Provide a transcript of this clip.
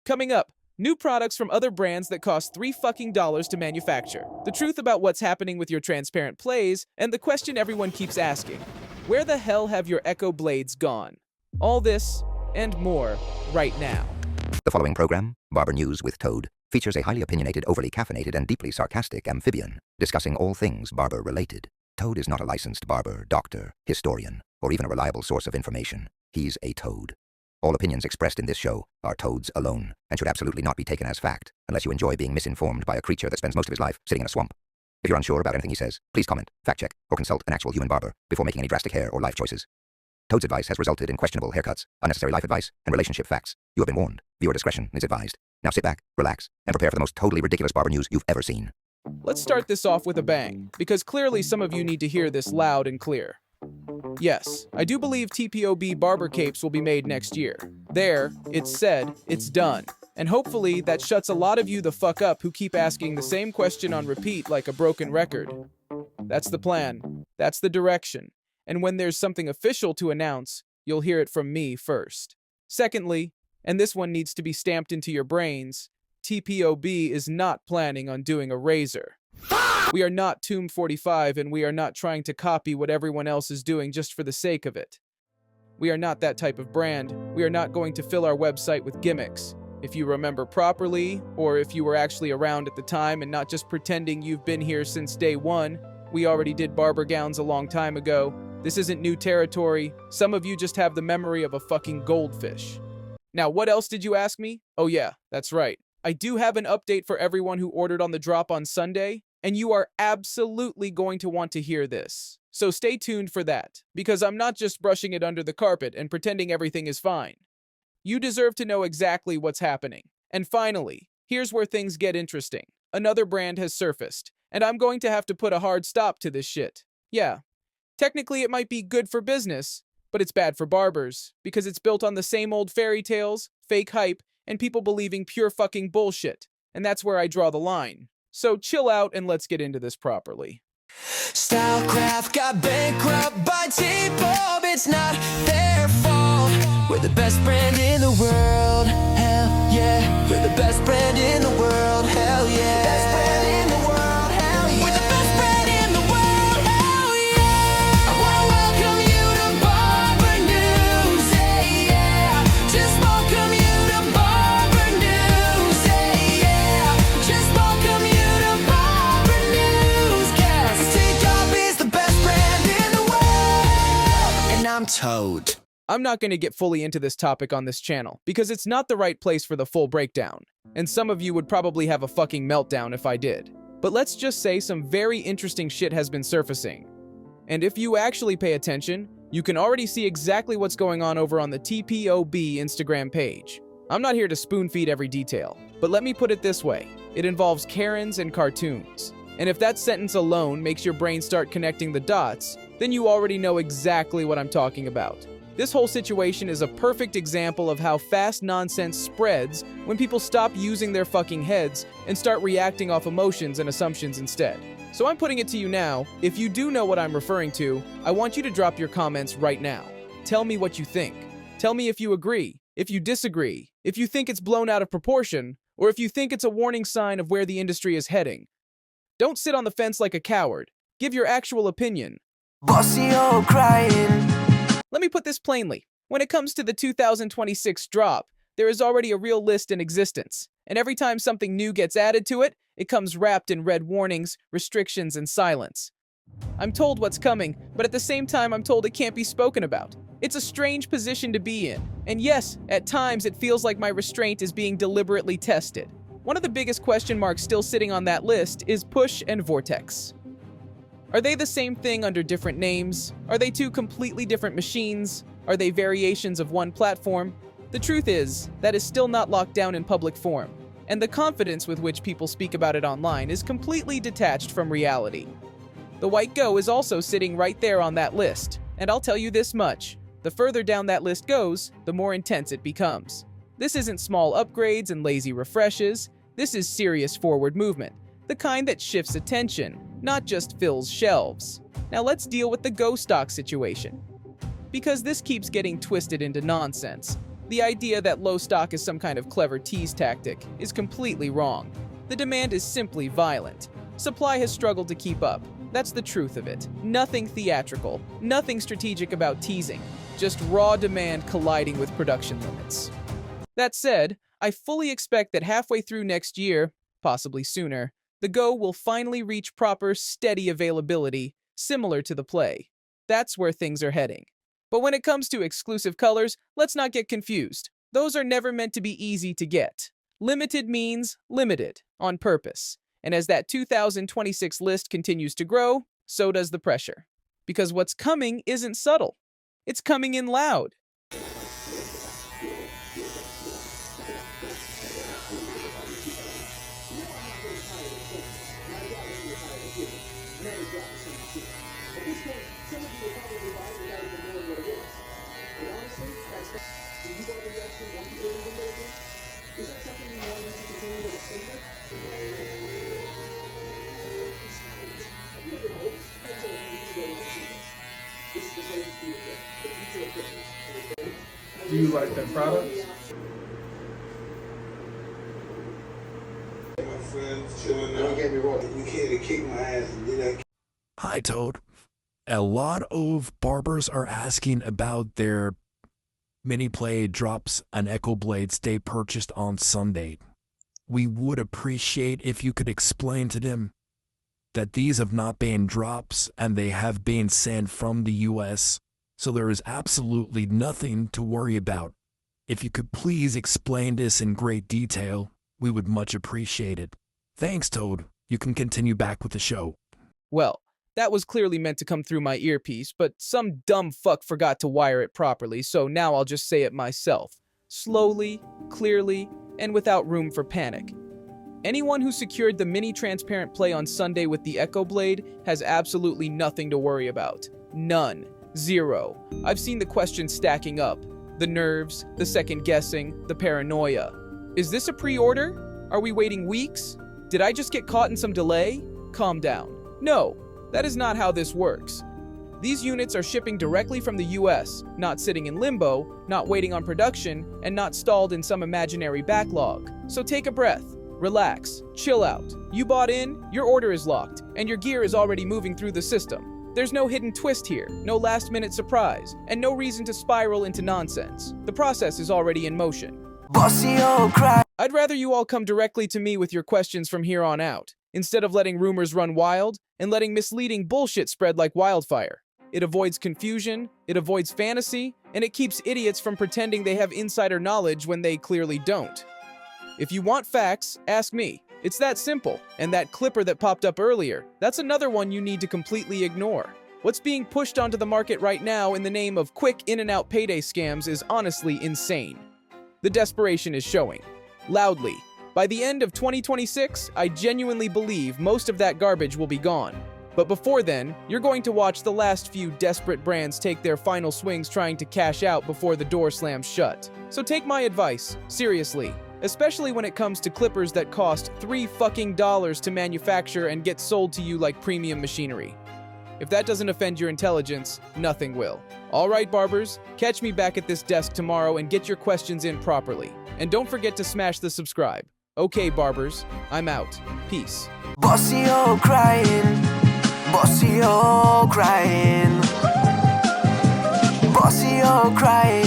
Coming up, new products from other brands that cost $3 to manufacture. The truth about what's happening with your transparent plays, and the question everyone keeps asking. Where the hell have your Echo blades gone? All this and more right now. The following program, Barber News with Toad, features a highly opinionated, overly caffeinated, and deeply sarcastic amphibian, discussing all things barber-related. Toad is not a licensed barber, doctor, historian, or even a reliable source of information. He's a toad. All opinions expressed in this show are Toad's alone, and should absolutely not be taken as fact, unless you enjoy being misinformed by a creature that spends most of his life sitting in a swamp. If you're unsure about anything he says, please comment, fact-check, or consult an actual human barber before making any drastic hair or life choices. Toad's advice has resulted in questionable haircuts, unnecessary life advice, and relationship facts. You have been warned. Viewer discretion is advised. Now sit back, relax, and prepare for the most totally ridiculous barber news you've ever seen. Let's start this off with a bang, because clearly some of you need to hear this loud and clear. Yes, I do believe TPOB barber capes will be made next year. There, it's said, it's done. And hopefully that shuts a lot of you the fuck up who keep asking the same question on repeat like a broken record. That's the plan. That's the direction. And when there's something official to announce, you'll hear it from me first. Secondly, and this one needs to be stamped into your brains, TPOB is not planning on doing a razor. We are not Tomb 45, and we are not trying to copy what everyone else is doing just for the sake of it. We are not that type of brand. We are not going to fill our website with gimmicks. If you remember properly, or if you were actually around at the time and not just pretending you've been here since day one, we already did barber gowns a long time ago. This isn't new territory. Some of you just have the memory of a fucking goldfish. Now, what else did you ask me? Oh yeah, that's right. I do have an update for everyone who ordered on the drop on Sunday, and you are absolutely going to want to hear this. So stay tuned for that, because I'm not just brushing it under the carpet and pretending everything is fine. You deserve to know exactly what's happening. And finally, here's where things get interesting. Another brand has surfaced, and I'm going to have to put a hard stop to this shit. Yeah, technically it might be good for business, but it's bad for barbers, because it's built on the same old fairy tales, fake hype, and people believing pure fucking bullshit. And that's where I draw the line. So chill out and let's get into this properly. Stylecraft got bankrupt by TPOB. It's not their fault. We're the best brand in the world. Hell yeah. We're the best brand in the world. Hell yeah. Best brand in the world. Hell yeah. We're the best brand in the world. Hell yeah. I wanna welcome you to Barber News. Hey yeah. Just welcome you to Barber News. Hey yeah. Just welcome you to Barber News. Cause TPOB is the best brand in the world. And I'm Toad. I'm not going to get fully into this topic on this channel, because it's not the right place for the full breakdown, and some of you would probably have a fucking meltdown if I did. But let's just say some very interesting shit has been surfacing. And if you actually pay attention, you can already see exactly what's going on over on the TPOB Instagram page. I'm not here to spoon-feed every detail, but let me put it this way. It involves Karens and cartoons. And if that sentence alone makes your brain start connecting the dots, then you already know exactly what I'm talking about. This whole situation is a perfect example of how fast nonsense spreads when people stop using their fucking heads and start reacting off emotions and assumptions instead. So I'm putting it to you now, if you do know what I'm referring to, I want you to drop your comments right now. Tell me what you think. Tell me if you agree, if you disagree, if you think it's blown out of proportion, or if you think it's a warning sign of where the industry is heading. Don't sit on the fence like a coward. Give your actual opinion. Bossy old crying. Let me put this plainly. When it comes to the 2026 drop, there is already a real list in existence, and every time something new gets added to it, it comes wrapped in red warnings, restrictions, and silence. I'm told what's coming, but at the same time I'm told it can't be spoken about. It's a strange position to be in, and yes, at times it feels like my restraint is being deliberately tested. One of the biggest question marks still sitting on that list is Push and Vortex. Are they the same thing under different names? Are they two completely different machines? Are they variations of one platform? The truth is, that is still not locked down in public form, and the confidence with which people speak about it online is completely detached from reality. The White Go is also sitting right there on that list, and I'll tell you this much, the further down that list goes, the more intense it becomes. This isn't small upgrades and lazy refreshes, this is serious forward movement, the kind that shifts attention, not just fills shelves. Now let's deal with the Go stock situation. Because this keeps getting twisted into nonsense. The idea that low stock is some kind of clever tease tactic is completely wrong. The demand is simply violent. Supply has struggled to keep up. That's the truth of it. Nothing theatrical, nothing strategic about teasing, just raw demand colliding with production limits. That said, I fully expect that halfway through next year, possibly sooner, the Go will finally reach proper, steady availability, similar to the Play. That's where things are heading. But when it comes to exclusive colors, let's not get confused. Those are never meant to be easy to get. Limited means limited, on purpose. And as that 2026 list continues to grow, so does the pressure. Because what's coming isn't subtle. It's coming in loud. Do you like their products? My friends chilling out. Don't get me wrong. You can't kick my ass and do that. Hi, Toad. A lot of barbers are asking about their mini blade drops and echo blades they purchased on Sunday. We would appreciate if you could explain to them that these have not been drops and they have been sent from the US, so there is absolutely nothing to worry about. If you could please explain this in great detail, we would much appreciate it. Thanks, Toad. You can continue back with the show. Well, that was clearly meant to come through my earpiece, but some dumb fuck forgot to wire it properly, so now I'll just say it myself. Slowly, clearly, and without room for panic. Anyone who secured the mini transparent Play on Sunday with the Echo Blade has absolutely nothing to worry about. None. Zero. I've seen the questions stacking up. The nerves, the second guessing, the paranoia. Is this a pre-order? Are we waiting weeks? Did I just get caught in some delay? Calm down. No, that is not how this works. These units are shipping directly from the US, not sitting in limbo, not waiting on production, and not stalled in some imaginary backlog. So take a breath, relax, chill out. You bought in, your order is locked, and your gear is already moving through the system. There's no hidden twist here, no last-minute surprise, and no reason to spiral into nonsense. The process is already in motion. I'd rather you all come directly to me with your questions from here on out, instead of letting rumors run wild and letting misleading bullshit spread like wildfire. It avoids confusion, it avoids fantasy, and it keeps idiots from pretending they have insider knowledge when they clearly don't. If you want facts, ask me. It's that simple. And that clipper that popped up earlier, that's another one you need to completely ignore. What's being pushed onto the market right now in the name of quick in-and-out payday scams is honestly insane. The desperation is showing. Loudly. By the end of 2026, I genuinely believe most of that garbage will be gone. But before then, you're going to watch the last few desperate brands take their final swings trying to cash out before the door slams shut. So take my advice, seriously. Especially when it comes to clippers that cost $3 to manufacture and get sold to you like premium machinery. If that doesn't offend your intelligence, nothing will. Alright, barbers, catch me back at this desk tomorrow and get your questions in properly. And don't forget to smash the subscribe. Okay, barbers, I'm out. Peace. Bossy old crying, bossy old crying, bossy old crying.